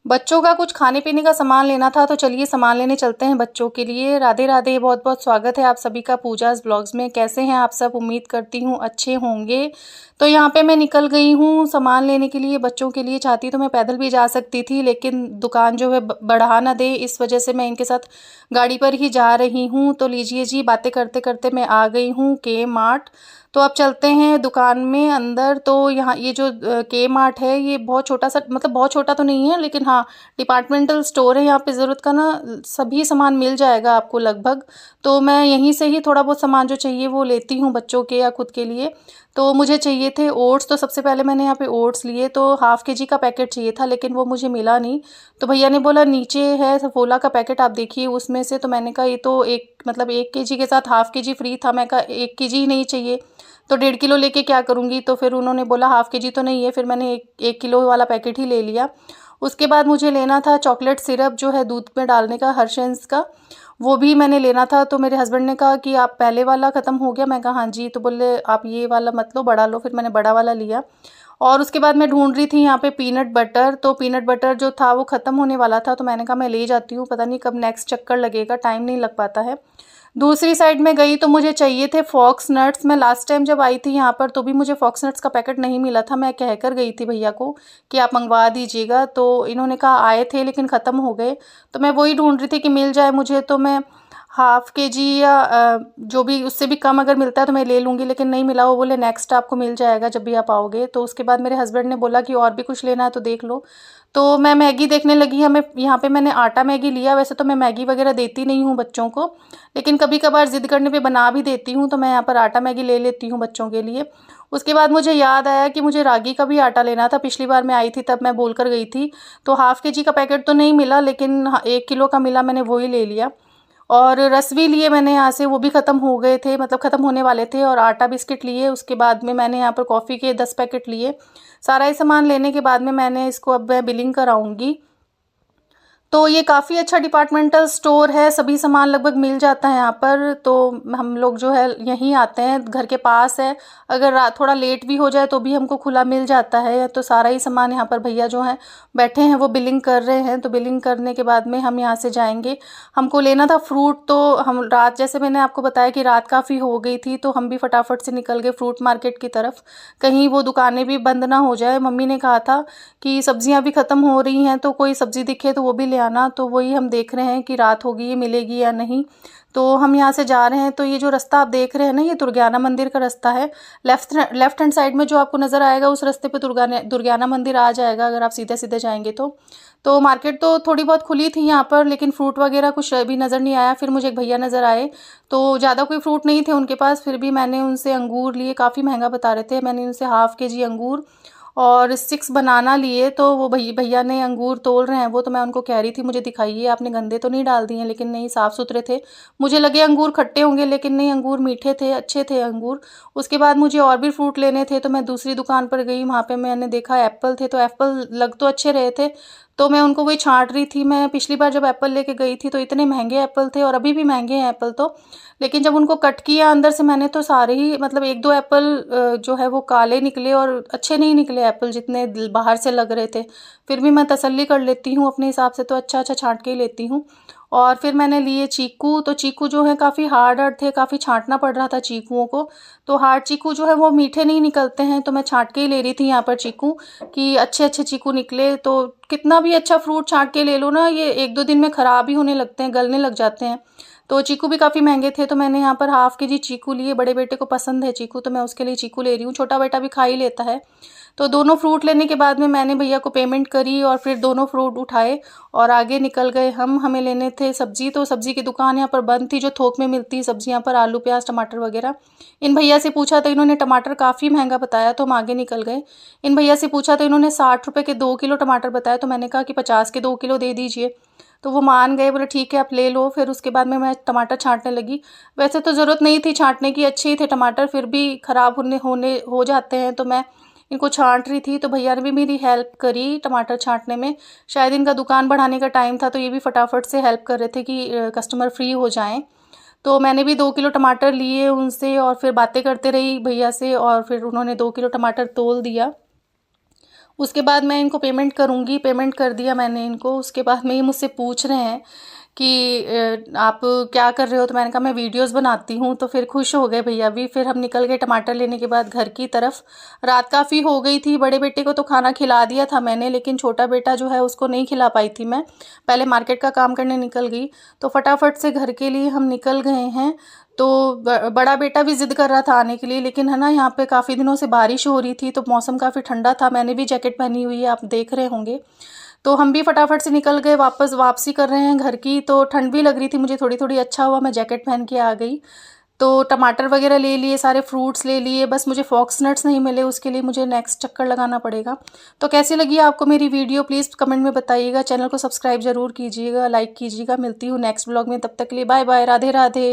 बच्चों का कुछ खाने पीने का सामान लेना था, तो चलिए सामान लेने चलते हैं बच्चों के लिए। राधे राधे, बहुत बहुत स्वागत है आप सभी का पूजाज़ ब्लॉग्स में। कैसे हैं आप सब? उम्मीद करती हूँ अच्छे होंगे। तो यहाँ पे मैं निकल गई हूँ सामान लेने के लिए बच्चों के लिए। चाहती तो मैं पैदल भी जा सकती थी, लेकिन दुकान जो है बढ़ा ना दे, इस वजह से मैं इनके साथ गाड़ी पर ही जा रही हूँ। तो लीजिए जी, बातें करते करते मैं आ गई हूँ के मार्ट। तो अब चलते हैं दुकान में अंदर। तो यहाँ ये जो के मार्ट है, ये बहुत छोटा सा, मतलब बहुत छोटा तो नहीं है, लेकिन हाँ डिपार्टमेंटल स्टोर है। यहाँ पे ज़रूरत का ना सभी सामान मिल जाएगा आपको लगभग। तो मैं यहीं से ही थोड़ा बहुत सामान जो चाहिए वो लेती हूँ बच्चों के या खुद के लिए। तो मुझे चाहिए थे ओट्स, तो सबसे पहले मैंने यहाँ पे ओट्स लिए। तो हाफ़ के जी का पैकेट चाहिए था, लेकिन वो मुझे मिला नहीं। तो भैया ने बोला नीचे है सफोला का पैकेट, आप देखिए उसमें से। तो मैंने कहा ये तो एक मतलब 1 केजी के साथ हाफ़ के जी फ्री था। मैं कहा 1 केजी ही नहीं चाहिए, तो 1.5 किलो लेके क्या करूँगी। तो फिर उन्होंने बोला हाफ़ के जी तो नहीं है, फिर मैंने 1 किलो वाला पैकेट ही ले लिया। उसके बाद मुझे लेना था चॉकलेट सिरप जो है दूध में डालने का, हर्षेंस का, वो भी मैंने लेना था। तो मेरे हस्बैंड ने कहा कि आप पहले वाला ख़त्म हो गया? मैं कहा हाँ जी। तो बोले आप ये वाला मत लो, बड़ा लो। फिर मैंने बड़ा वाला लिया। और उसके बाद मैं ढूंढ रही थी यहाँ पे पीनट बटर। तो पीनट बटर जो था वो ख़त्म होने वाला था, तो मैंने कहा मैं ले जाती हूँ, पता नहीं कब नेक्स्ट चक्कर लगेगा, टाइम नहीं लग पाता है। दूसरी साइड में गई तो मुझे चाहिए थे फॉक्स नट्स। मैं लास्ट टाइम जब आई थी यहाँ पर तो भी मुझे फॉक्स नट्स का पैकेट नहीं मिला था। मैं कह कर गई थी भैया को कि आप मंगवा दीजिएगा, तो इन्होंने कहा आए थे लेकिन ख़त्म हो गए। तो मैं वही ढूंढ रही थी कि मिल जाए मुझे। तो मैं हाफ़ के जी या जो भी उससे भी कम अगर मिलता है तो मैं ले लूँगी, लेकिन नहीं मिला। वो बोले नेक्स्ट आपको मिल जाएगा जब भी आप आओगे। तो उसके बाद मेरे हस्बैंड ने बोला कि और भी कुछ लेना है तो देख लो। तो मैं मैगी देखने लगी। हमें यहाँ पे मैंने आटा मैगी लिया। वैसे तो मैं मैगी वगैरह देती नहीं हूँ बच्चों को, लेकिन कभी कभार ज़िद करने पे बना भी देती हूँ। तो मैं यहाँ पर आटा मैगी ले लेती हूँ बच्चों के लिए। उसके बाद मुझे याद आया कि मुझे रागी का भी आटा लेना था। पिछली बार मैं आई थी तब मैं बोल कर गई थी। तो हाफ़ के जी का पैकेट तो नहीं मिला, लेकिन 1 किलो का मिला, मैंने वही ले लिया। और रस भी लिए मैंने यहाँ से, वो भी ख़त्म हो गए थे, मतलब ख़त्म होने वाले थे। और आटा बिस्किट लिए। उसके बाद में मैंने यहाँ पर कॉफ़ी के 10 पैकेट लिए। सारा ही सामान लेने के बाद में मैंने इसको, अब मैं बिलिंग कराऊंगी। तो ये काफ़ी अच्छा डिपार्टमेंटल स्टोर है, सभी सामान लगभग मिल जाता है यहाँ पर। तो हम लोग जो है यहीं आते हैं, घर के पास है। अगर रात थोड़ा लेट भी हो जाए तो भी हमको खुला मिल जाता है। तो सारा ही सामान यहाँ पर भैया जो हैं बैठे हैं वो बिलिंग कर रहे हैं। तो बिलिंग करने के बाद में हम यहाँ से जाएंगे। हमको लेना था फ्रूट। तो हम रात, जैसे मैंने आपको बताया कि रात काफ़ी हो गई थी, तो हम भी फटाफट से निकल गए फ्रूट मार्केट की तरफ, कहीं वो दुकानें भी बंद ना हो जाए। मम्मी ने कहा था कि सब्जियां भी ख़त्म हो रही हैं, तो कोई सब्ज़ी दिखे तो वो भी ले आना। तो वही हम देख रहे हैं कि रात होगी ये मिलेगी या नहीं। तो हम यहाँ से जा रहे हैं। तो ये जो रास्ता आप देख रहे हैं ना, ये दुर्गाना मंदिर का रास्ता है। लेफ्ट हैंड साइड में जो आपको नज़र आएगा उस रास्ते पे दुर्गाना मंदिर आ जाएगा, अगर आप सीधे सीधे जाएंगे तो मार्केट तो थोड़ी बहुत खुली थी यहाँ पर, लेकिन फ्रूट वगैरह कुछ भी नज़र नहीं आया। फिर मुझे एक भैया नज़र आए, तो ज़्यादा कोई फ्रूट नहीं थे उनके पास। फिर भी मैंने उनसे अंगूर लिए, काफ़ी महंगा बता रहे थे। मैंने उनसे हाफ़ के जी अंगूर और 6 बनाना लिए। तो वो भैया ने अंगूर तोल रहे हैं वो। तो मैं उनको कह रही थी मुझे दिखाइए, आपने गंदे तो नहीं डाल दिए हैं? लेकिन नहीं, साफ़ सुथरे थे। मुझे लगे अंगूर खट्टे होंगे, लेकिन नहीं, अंगूर मीठे थे, अच्छे थे अंगूर। उसके बाद मुझे और भी फ्रूट लेने थे, तो मैं दूसरी दुकान पर गई। वहाँ पे मैंने देखा एप्पल थे, तो एप्पल लग तो अच्छे रहे थे। तो मैं उनको वही छाँट रही थी। मैं पिछली बार जब एप्पल लेके गई थी तो इतने महंगे एप्पल थे, और अभी भी महंगे हैं एप्पल तो। लेकिन जब उनको कट किया अंदर से मैंने, तो सारे ही, मतलब 1-2 एप्पल जो है वो काले निकले, और अच्छे नहीं निकले एप्पल जितने बाहर से लग रहे थे। फिर भी मैं तसल्ली कर लेती हूँ अपने हिसाब से, तो अच्छा अच्छा छाँट के ही लेती हूँ। और फिर मैंने लिए चीकू। तो चीकू जो है काफ़ी हार्ड हार्ड थे, काफ़ी छाँटना पड़ रहा था चीकुओं को। तो हार्ड चीकू जो है वो मीठे नहीं निकलते हैं, तो मैं छाँट के ही ले रही थी यहाँ पर चीकू, कि अच्छे अच्छे चीकू निकले। तो कितना भी अच्छा फ्रूट छाँट के ले लो ना, ये 1-2 दिन में ख़राब ही होने लगते हैं, गलने लग जाते हैं। तो चीकू भी काफ़ी महंगे थे, तो मैंने यहाँ पर हाफ़ के जी चीकू लिए। बड़े बेटे को पसंद है चीकू, तो मैं उसके लिए चीकू ले रही हूँ। छोटा बेटा भी खा ही लेता है। तो दोनों फ्रूट लेने के बाद में मैंने भैया को पेमेंट करी, और फिर दोनों फ्रूट उठाए और आगे निकल गए हम। हमें लेने थे सब्जी। तो सब्जी की दुकान यहाँ पर बंद थी, जो थोक में मिलती है सब्जी, यहाँ पर आलू प्याज टमाटर वगैरह। इन भैया से पूछा तो इन्होंने टमाटर काफ़ी महंगा बताया, तो हम आगे निकल गए। इन भैया से पूछा तो इन्होंने 60 रुपये के 2 किलो टमाटर बताया। तो मैंने कहा कि 50 के 2 किलो दे दीजिए। तो वो मान गए, बोले ठीक है आप ले लो। फिर उसके बाद में मैं टमाटर छांटने लगी। वैसे तो ज़रूरत नहीं थी छांटने की, अच्छे ही थे टमाटर, फिर भी ख़राब हो जाते हैं। तो मैं इनको छांट रही थी, तो भैया ने भी मेरी हेल्प करी टमाटर छांटने में। शायद इनका दुकान बढ़ाने का टाइम था, तो ये भी फटाफट से हेल्प कर रहे थे कि कस्टमर फ्री हो जाएं। तो मैंने भी 2 किलो टमाटर लिए उनसे, और फिर बातें करते रही भैया से, और फिर उन्होंने 2 किलो टमाटर तोल दिया। उसके बाद मैं इनको पेमेंट करूँगी। पेमेंट कर दिया मैंने इनको। उसके बाद में ये मुझसे पूछ रहे हैं कि आप क्या कर रहे हो? तो मैंने कहा मैं वीडियोस बनाती हूँ। तो फिर खुश हो गए भैया भी। फिर हम निकल गए टमाटर लेने के बाद घर की तरफ। रात काफ़ी हो गई थी। बड़े बेटे को तो खाना खिला दिया था मैंने, लेकिन छोटा बेटा जो है उसको नहीं खिला पाई थी मैं। पहले मार्केट का काम करने निकल गई। तो फटाफट से घर के लिए हम निकल गए हैं। तो बड़ा बेटा भी ज़िद कर रहा था आने के लिए, लेकिन है ना यहाँ पे काफ़ी दिनों से बारिश हो रही थी तो मौसम काफ़ी ठंडा था। मैंने भी जैकेट पहनी हुई है, आप देख रहे होंगे। तो हम भी फटाफट से निकल गए, वापसी कर रहे हैं घर की। तो ठंड भी लग रही थी मुझे थोड़ी थोड़ी। अच्छा हुआ मैं जैकेट पहन के आ गई। तो टमाटर वगैरह ले लिए, सारे फ्रूट्स ले लिए। बस मुझे फॉक्स नट्स नहीं मिले, उसके लिए मुझे नेक्स्ट चक्कर लगाना पड़ेगा। तो कैसी लगी आपको मेरी वीडियो प्लीज़ कमेंट में बताइएगा। चैनल को सब्सक्राइब ज़रूर कीजिएगा, लाइक कीजिएगा। मिलती हूँ नेक्स्ट ब्लॉग में, तब तक के लिए बाय बाय, राधे राधे।